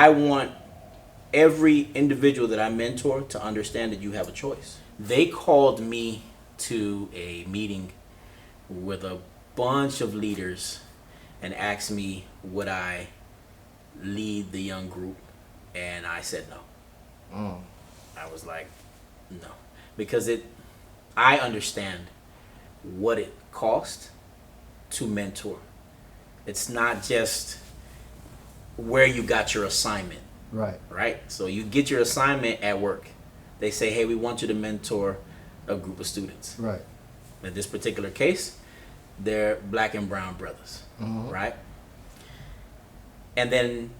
I want every individual that I mentor to understand that you have a choice. They called me to a meeting with a bunch of leaders and asked me would I lead the young group, and I said no. I was like, no, because I understand what it costs to mentor. It's not just where you got your assignment. Right. So you get your assignment at work. They say, hey, we want you to mentor a group of students. Right. In this particular case, they're black and brown brothers. Right. And then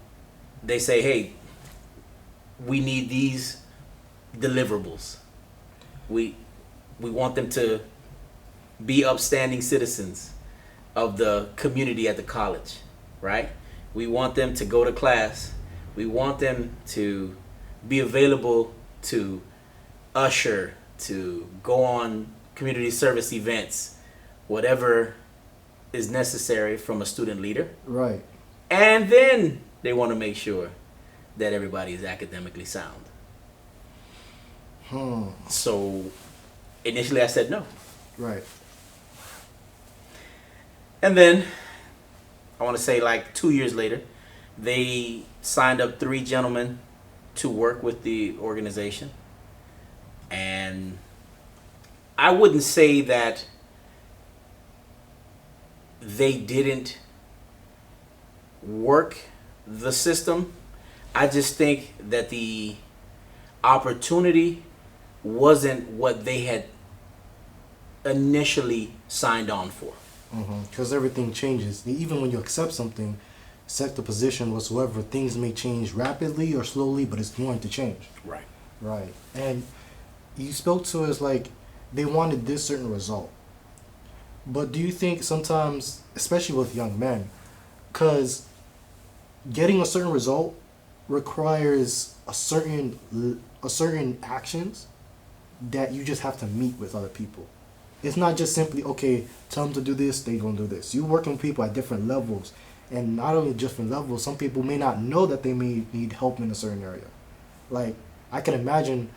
they say, hey, we need these deliverables. We want them to be upstanding citizens of the community at the college, right? We want them to go to class. We want them to be available to usher, to go on community service events, whatever is necessary from a student leader. Right. And then they want to make sure that everybody is academically sound. So initially I said no. Right. And then I want to say like 2 years later, they signed up 3 gentlemen to work with the organization. And I wouldn't say that they didn't work the system. I just think that the opportunity wasn't what they had initially signed on for. Because everything changes. Even when you accept something, accept the position whatsoever, things may change rapidly or slowly, but it's going to change. Right. Right. And you spoke to us like they wanted this certain result. But do you think sometimes, especially with young men, because getting a certain result requires a certain actions that you just have to meet with other people. It's not just simply, okay, tell them to do this, they gonna do this. You working with people at different levels, and not only different levels, some people may not know that they may need help in a certain area. Like, I can imagine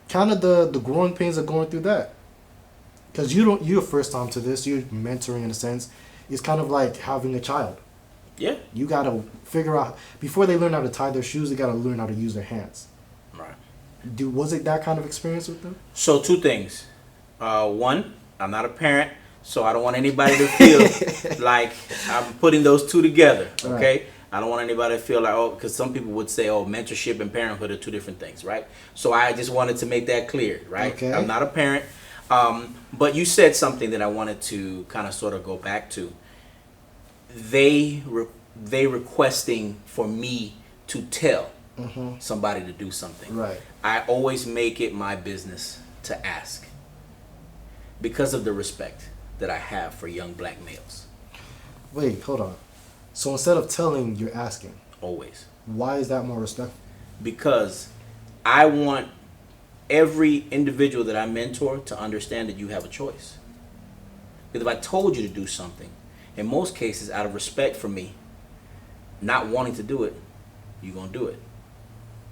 kind of the growing pains of going through that. Because you're first time to this, you're mentoring in a sense. It's kind of like having a child. Yeah. You gotta figure out, before they learn how to tie their shoes, they gotta learn how to use their hands. Right. Was it that kind of experience with them? So 2 things. One, I'm not a parent, so I don't want anybody to feel like I'm putting those 2 together. Okay. Right. I don't want anybody to feel like, oh, because some people would say, oh, mentorship and parenthood are 2 different things, right? So I just wanted to make that clear, right? Okay. I'm not a parent. But you said something that I wanted to kind of sort of go back to. They requesting for me to tell somebody to do something. Right. I always make it my business to ask because of the respect that I have for young black males. Wait, hold on. So instead of telling, you're asking. Always. Why is that more respectful? Because I want every individual that I mentor to understand that you have a choice. Because if I told you to do something, in most cases, out of respect for me, not wanting to do it, you're going to do it.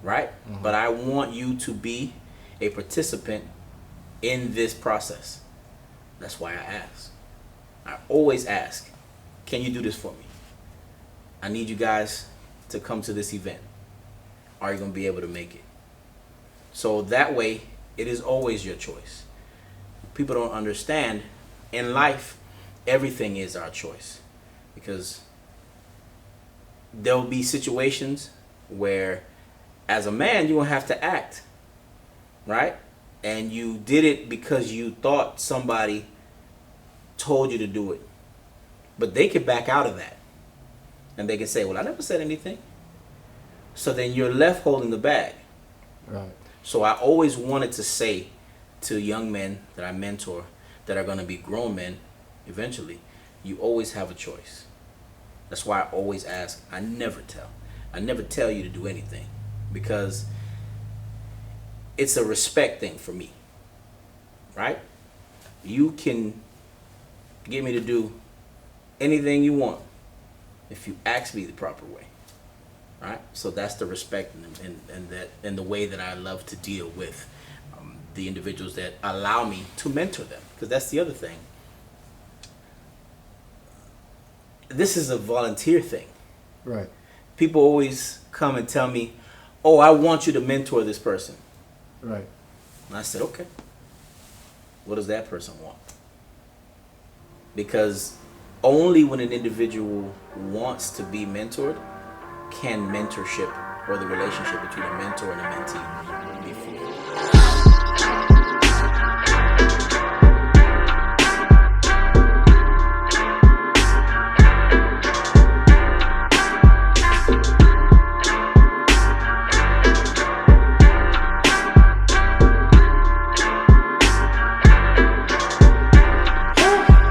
Right? But I want you to be a participant in this process. That's why I ask. I always ask, can you do this for me? I need you guys to come to this event. Are you going to be able to make it? So that way, it is always your choice. People don't understand. In life, everything is our choice. Because there will be situations where, as a man, you're going to have to act. Right? And you did it because you thought somebody told you to do it. But they could back out of that. And they can say, well, I never said anything. So then you're left holding the bag. Right. So I always wanted to say to young men that I mentor that are going to be grown men eventually, you always have a choice. That's why I always ask. I never tell. I never tell you to do anything because it's a respect thing for me. Right? You can get me to do anything you want if you ask me the proper way. right? So that's the respect and the way that I love to deal with the individuals that allow me to mentor them. Because that's the other thing. This is a volunteer thing. Right. People always come and tell me, "Oh, I want you to mentor this person." Right. And I said, "Okay. What does that person want?" Because only when an individual wants to be mentored can mentorship or the relationship between a mentor and a mentee